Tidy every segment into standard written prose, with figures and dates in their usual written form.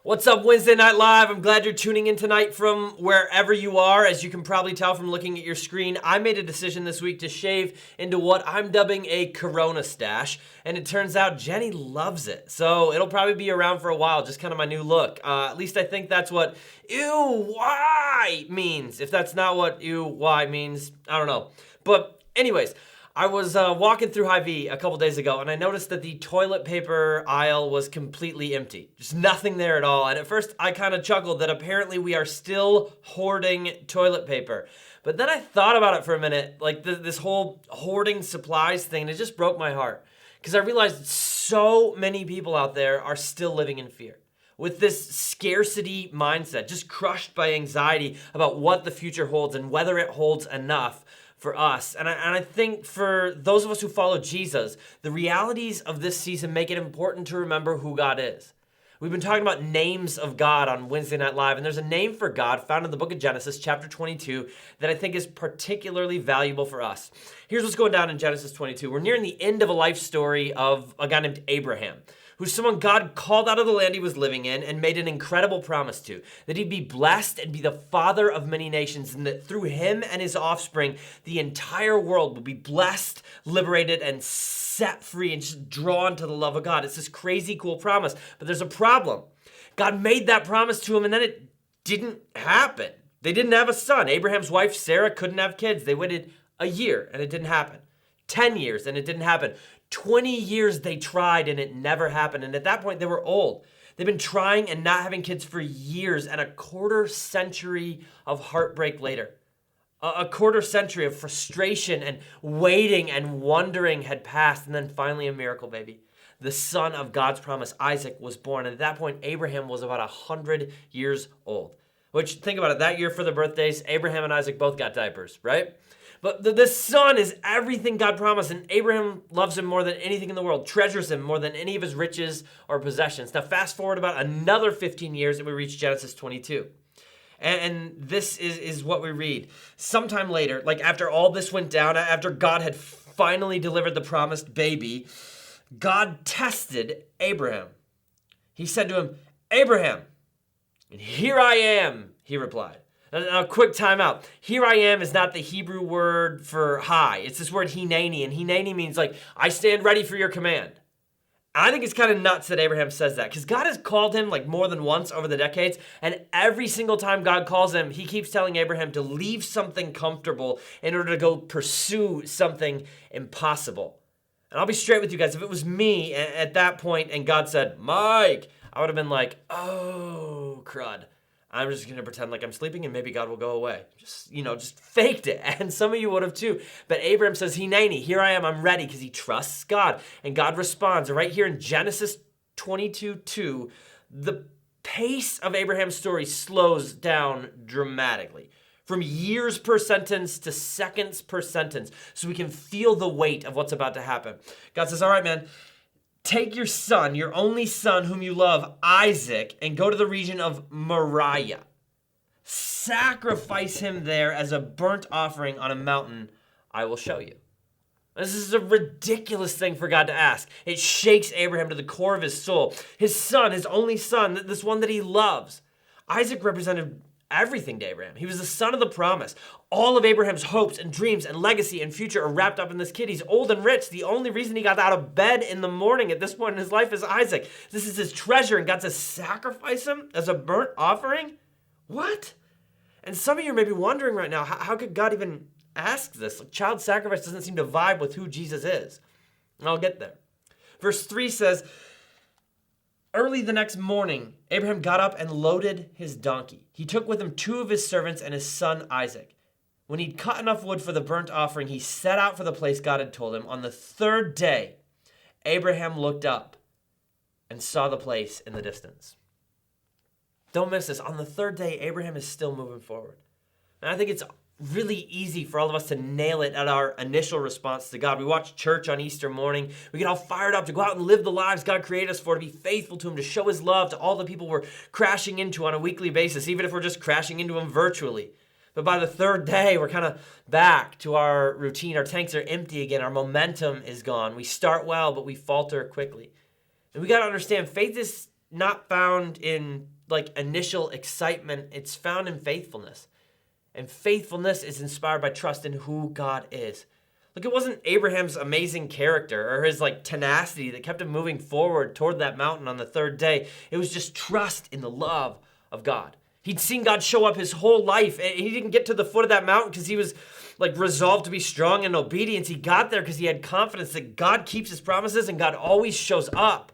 What's up, Wednesday Night Live? I'm glad you're tuning in tonight from wherever you are. As you can probably tell from looking at your screen, I made a decision this week to shave into what I'm dubbing a Corona stash, and it turns out Jenny loves it. So it'll probably be around for a while, just kind of my new look. At least I think that's what ew, why means. If that's not what ew, why means, I don't know. But anyways, I was walking through Hy-Vee a couple days ago, and I noticed that the toilet paper aisle was completely empty. Just nothing there at all. And at first, I kind of chuckled that apparently we are still hoarding toilet paper. But then I thought about it for a minute, like this whole hoarding supplies thing, and it just broke my heart. Because I realized so many people out there are still living in fear, with this scarcity mindset, just crushed by anxiety about what the future holds and whether it holds enough for us. And I think for those of us who follow Jesus, the realities of this season make it important to remember who God is. We've been talking about names of God on Wednesday Night Live, and there's a name for God found in the book of Genesis, chapter 22, that I think is particularly valuable for us. Here's what's going down in Genesis 22. We're nearing the end of a life story of a guy named Abraham, who's someone God called out of the land he was living in and made an incredible promise to, that he'd be blessed and be the father of many nations, and that through him and his offspring, the entire world will be blessed, liberated, and set free and just drawn to the love of God. It's this crazy cool promise, but there's a problem. God made that promise to him, and then it didn't happen. They didn't have a son. Abraham's wife, Sarah, couldn't have kids. They waited a year, and it didn't happen. 10 years, and it didn't happen. 20 years they tried, and it never happened. And at that point, they were old. They've been trying and not having kids for years, and a quarter century of heartbreak later. A quarter century of frustration and waiting and wondering had passed, and then finally a miracle baby. The son of God's promise, Isaac, was born. And at that point, Abraham was about 100 years old. Which, think about it, that year for the birthdays, Abraham and Isaac both got diapers, right? But this son is everything God promised, and Abraham loves him more than anything in the world, treasures him more than any of his riches or possessions. Now, fast forward about another 15 years, and we reach Genesis 22. And this is what we read. Sometime later, like after all this went down, after God had finally delivered the promised baby, God tested Abraham. He said to him, "Abraham." "And here I am," he replied. Now, quick time out. Here I am is not the Hebrew word for hi. It's this word hineni, and hineni means like, I stand ready for your command. I think it's kind of nuts that Abraham says that, because God has called him like more than once over the decades, and every single time God calls him, he keeps telling Abraham to leave something comfortable in order to go pursue something impossible. And I'll be straight with you guys. If it was me at that point and God said, "Mike," I would have been like, "Oh, crud. I'm just going to pretend like I'm sleeping and maybe God will go away." Just faked it. And some of you would have too. But Abraham says, "Hineni, here I am, I'm ready," because he trusts God. And God responds. And right here in Genesis 22:2, the pace of Abraham's story slows down dramatically. From years per sentence to seconds per sentence. So we can feel the weight of what's about to happen. God says, "All right, man, take your son, your only son whom you love, Isaac, and go to the region of Moriah. Sacrifice him there as a burnt offering on a mountain I will show you. This is a ridiculous thing for God to ask. It shakes Abraham to the core of his soul. His son, his only son, this one that he loves. Isaac represented everything to Abraham. He was the son of the promise. All of Abraham's hopes and dreams and legacy and future are wrapped up in this kid. He's old and rich. The only reason he got out of bed in the morning at this point in his life is Isaac. This is his treasure, and God says, sacrifice him as a burnt offering? What? And some of you may be wondering right now, how could God even ask this? Like, child sacrifice doesn't seem to vibe with who Jesus is. And I'll get there. Verse 3 says, early the next morning, Abraham got up and loaded his donkey. He took with him 2 of his servants and his son Isaac. When he'd cut enough wood for the burnt offering, he set out for the place God had told him. On the 3rd day, Abraham looked up and saw the place in the distance. Don't miss this. On the 3rd day, Abraham is still moving forward. And I think it's really easy for all of us to nail it at our initial response to God. We watch church on Easter morning. We get all fired up to go out and live the lives God created us for, to be faithful to him, to show his love to all the people we're crashing into on a weekly basis, even if we're just crashing into him virtually. But by the 3rd day, we're kind of back to our routine. Our tanks are empty again. Our momentum is gone. We start well, but we falter quickly. And we got to understand, faith is not found in like initial excitement. It's found in faithfulness. And faithfulness is inspired by trust in who God is. Look, it wasn't Abraham's amazing character or his like tenacity that kept him moving forward toward that mountain on the 3rd day. It was just trust in the love of God. He'd seen God show up his whole life. And he didn't get to the foot of that mountain because he was like resolved to be strong in obedience. He got there because he had confidence that God keeps his promises and God always shows up.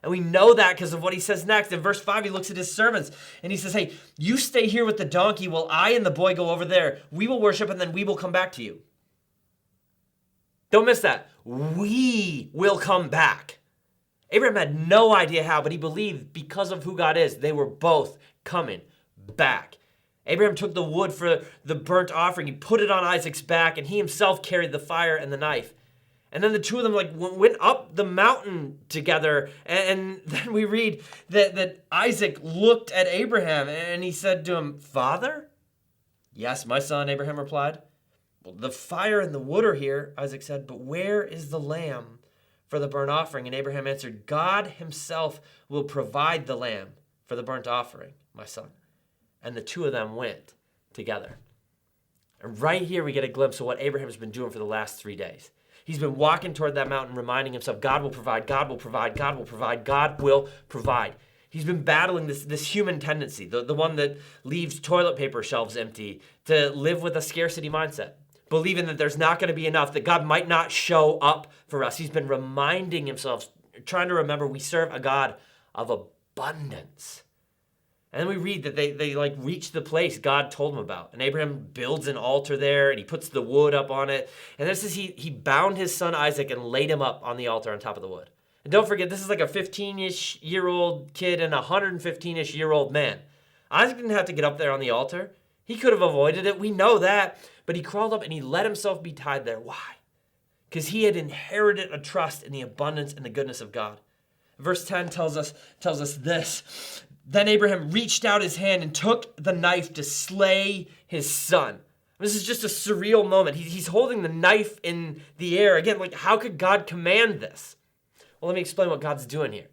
And we know that because of what he says next. In verse 5, he looks at his servants and he says, hey, you stay here with the donkey while I and the boy go over there. We will worship and then we will come back to you. Don't miss that. We will come back. Abraham had no idea how, but he believed because of who God is, they were both coming back. Abraham took the wood for the burnt offering. He put it on Isaac's back and he himself carried the fire and the knife. And then the 2 of them like went up the mountain together. And then we read that Isaac looked at Abraham and he said to him, Father? Yes, my son, Abraham replied. Well, the fire and the wood are here, Isaac said, but where is the lamb for the burnt offering? And Abraham answered, God himself will provide the lamb for the burnt offering, my son. And the 2 of them went together. And right here we get a glimpse of what Abraham's been doing for the last 3 days. He's been walking toward that mountain, reminding himself, God will provide, God will provide, God will provide, God will provide. He's been battling this human tendency, the one that leaves toilet paper shelves empty, to live with a scarcity mindset, believing that there's not going to be enough, that God might not show up for us. He's been reminding himself, trying to remember we serve a God of abundance. And then we read that they like reach the place God told him about. And Abraham builds an altar there and he puts the wood up on it. And this is he bound his son Isaac and laid him up on the altar on top of the wood. And don't forget, this is like a 15-ish year old kid and a 115-ish year old man. Isaac didn't have to get up there on the altar. He could have avoided it. We know that. But he crawled up and he let himself be tied there. Why? Because he had inherited a trust in the abundance and the goodness of God. Verse 10 tells us this. Then Abraham reached out his hand and took the knife to slay his son. This is just a surreal moment. He's holding the knife in the air. Again, like, how could God command this? Well, let me explain what God's doing here.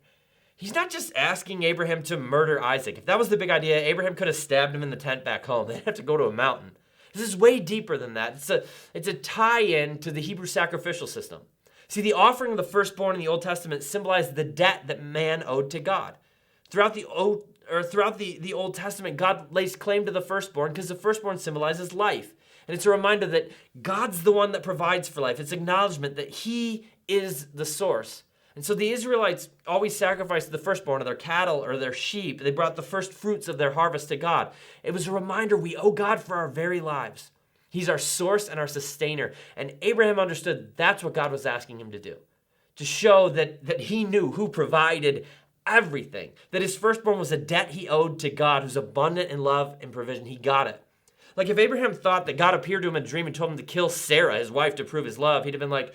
He's not just asking Abraham to murder Isaac. If that was the big idea, Abraham could have stabbed him in the tent back home. They'd have to go to a mountain. This is way deeper than that. It's a tie-in to the Hebrew sacrificial system. See, the offering of the firstborn in the Old Testament symbolized the debt that man owed to God. Throughout the Old Testament, God lays claim to the firstborn because the firstborn symbolizes life. And it's a reminder that God's the one that provides for life. It's acknowledgement that he is the source. And so the Israelites always sacrificed the firstborn of their cattle or their sheep. They brought the first fruits of their harvest to God. It was a reminder we owe God for our very lives. He's our source and our sustainer. And Abraham understood that's what God was asking him to do, to show that he knew who provided everything, that his firstborn was a debt he owed to God, who's abundant in love and provision. He got it. Like if Abraham thought that God appeared to him in a dream and told him to kill Sarah, his wife, to prove his love, he'd have been like,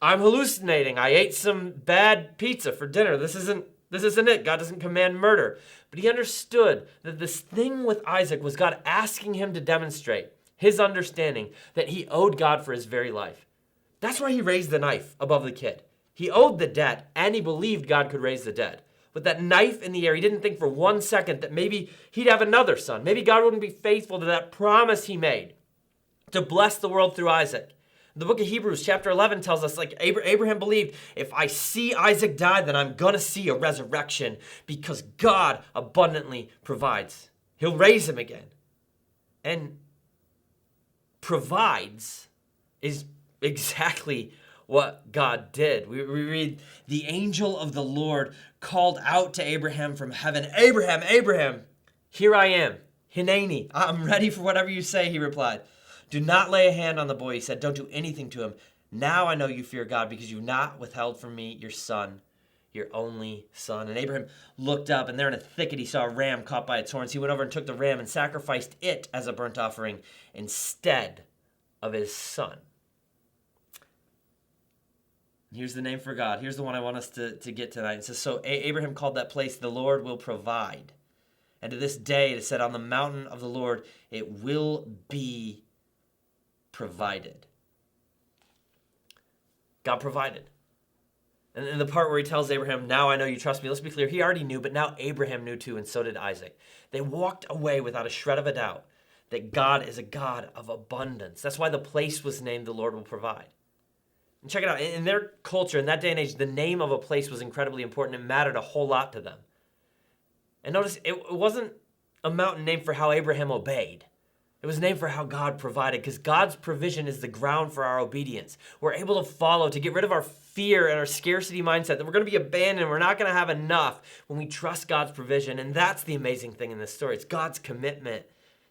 I'm hallucinating. I ate some bad pizza for dinner. This isn't it. God doesn't command murder. But he understood that this thing with Isaac was God asking him to demonstrate his understanding that he owed God for his very life. That's why he raised the knife above the kid. He owed the debt, and he believed God could raise the dead. With that knife in the air, he didn't think for 1 second that maybe he'd have another son. Maybe God wouldn't be faithful to that promise he made to bless the world through Isaac. The book of Hebrews chapter 11 tells us, like Abraham believed, if I see Isaac die, then I'm going to see a resurrection because God abundantly provides. He'll raise him again. And provides is exactly what God did. We read, the angel of the Lord called out to Abraham from heaven, Abraham, Abraham, here I am, Hineni, I'm ready for whatever you say, he replied. Do not lay a hand on the boy, he said. Don't do anything to him. Now I know you fear God because you've not withheld from me your son, your only son. And Abraham looked up, and there in a thicket he saw a ram caught by its horns. He went over and took the ram and sacrificed it as a burnt offering instead of his son. Here's the name for God. Here's the one I want us to get tonight. It says, so Abraham called that place, the Lord will provide. And to this day it is said, on the mountain of the Lord it will be provided. God provided. And in the part where he tells Abraham, now I know you trust me, let's be clear, he already knew, but now Abraham knew too, and so did Isaac. They walked away without a shred of a doubt that God is a God of abundance. That's why the place was named the Lord will provide. And check it out, in their culture, in that day and age, the name of a place was incredibly important. It mattered a whole lot to them. And notice, it wasn't a mountain named for how Abraham obeyed. It was named for how God provided, because God's provision is the ground for our obedience. We're able to follow, to get rid of our fear and our scarcity mindset, that we're going to be abandoned, we're not going to have enough when we trust God's provision. And that's the amazing thing in this story. It's God's commitment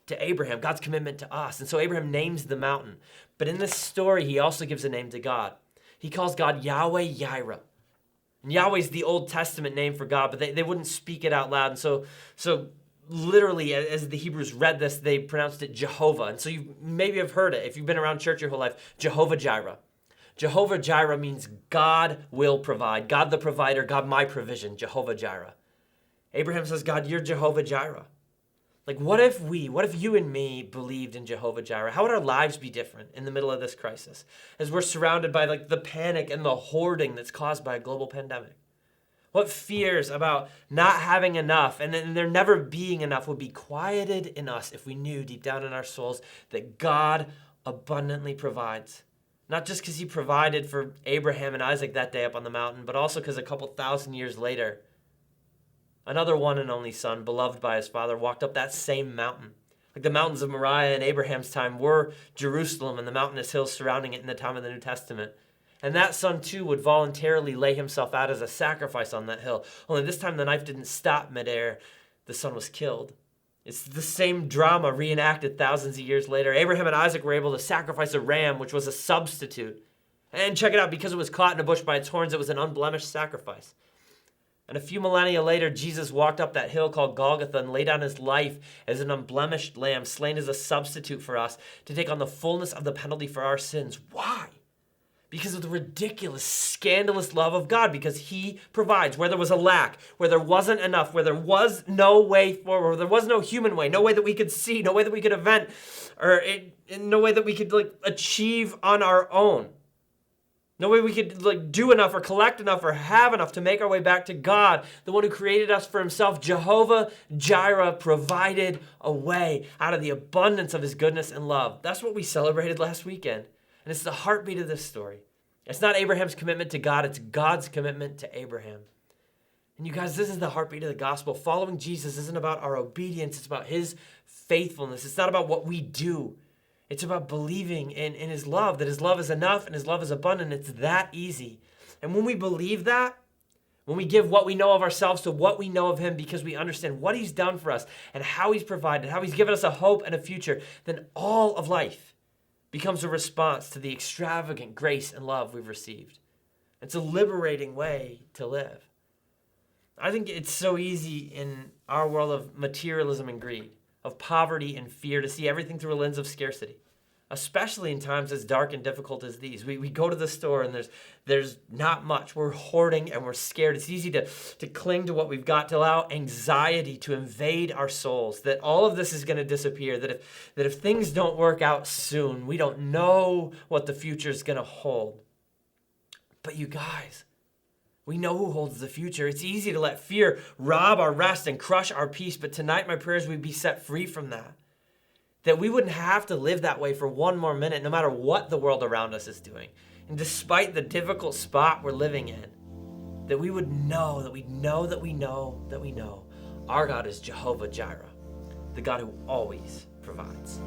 to Abraham, God's commitment to us. And so Abraham names the mountain. But in this story, he also gives a name to God. He calls God Yahweh Yireh. And Yahweh's the Old Testament name for God, but they wouldn't speak it out loud. And so literally, as the Hebrews read this, they pronounced it Jehovah. And so you maybe have heard it if you've been around church your whole life, Jehovah Jireh. Jehovah Jireh means God will provide. God the provider, God my provision, Jehovah Jireh. Abraham says, God, you're Jehovah Jireh. Like, what if you and me believed in Jehovah Jireh? How would our lives be different in the middle of this crisis as we're surrounded by like the panic and the hoarding that's caused by a global pandemic? What fears about not having enough and then there never being enough would be quieted in us if we knew deep down in our souls that God abundantly provides. Not just because he provided for Abraham and Isaac that day up on the mountain, but also because a couple thousand years later, another one and only son, beloved by his father, walked up that same mountain. Like the mountains of Moriah in Abraham's time were Jerusalem and the mountainous hills surrounding it in the time of the New Testament. And that son too would voluntarily lay himself out as a sacrifice on that hill. Only this time the knife didn't stop midair. The son was killed. It's the same drama reenacted thousands of years later. Abraham and Isaac were able to sacrifice a ram, which was a substitute. And check it out, because it was caught in a bush by its horns, it was an unblemished sacrifice. And a few millennia later, Jesus walked up that hill called Golgotha and laid down his life as an unblemished lamb, slain as a substitute for us to take on the fullness of the penalty for our sins. Why? Because of the ridiculous, scandalous love of God, because he provides where there was a lack, where there wasn't enough, where there was no way forward, where there was no human way, no way that we could see, no way that we could invent, or no way that we could achieve on our own. No way we could do enough or collect enough or have enough to make our way back to God, the one who created us for himself. Jehovah Jireh provided a way out of the abundance of his goodness and love. That's what we celebrated last weekend. And it's the heartbeat of this story. It's not Abraham's commitment to God, it's God's commitment to Abraham. And you guys, this is the heartbeat of the gospel. Following Jesus isn't about our obedience, it's about his faithfulness. It's not about what we do. It's about believing in his love, that his love is enough and his love is abundant. It's that easy. And when we believe that, when we give what we know of ourselves to what we know of him because we understand what he's done for us and how he's provided, how he's given us a hope and a future, then all of life becomes a response to the extravagant grace and love we've received. It's a liberating way to live. I think it's so easy in our world of materialism and greed, of poverty and fear, to see everything through a lens of scarcity, especially in times as dark and difficult as these. We go to the store and there's not much. We're hoarding and we're scared. It's easy to cling to what we've got, to allow anxiety to invade our souls, that all of this is going to disappear, that if things don't work out soon, we don't know what the future is going to hold. But you guys, we know who holds the future. It's easy to let fear rob our rest and crush our peace, but tonight my prayer is we'd be set free from that. That we wouldn't have to live that way for one more minute, no matter what the world around us is doing. And despite the difficult spot we're living in, that we would know, that we know, that we know, that we know our God is Jehovah Jireh, the God who always provides.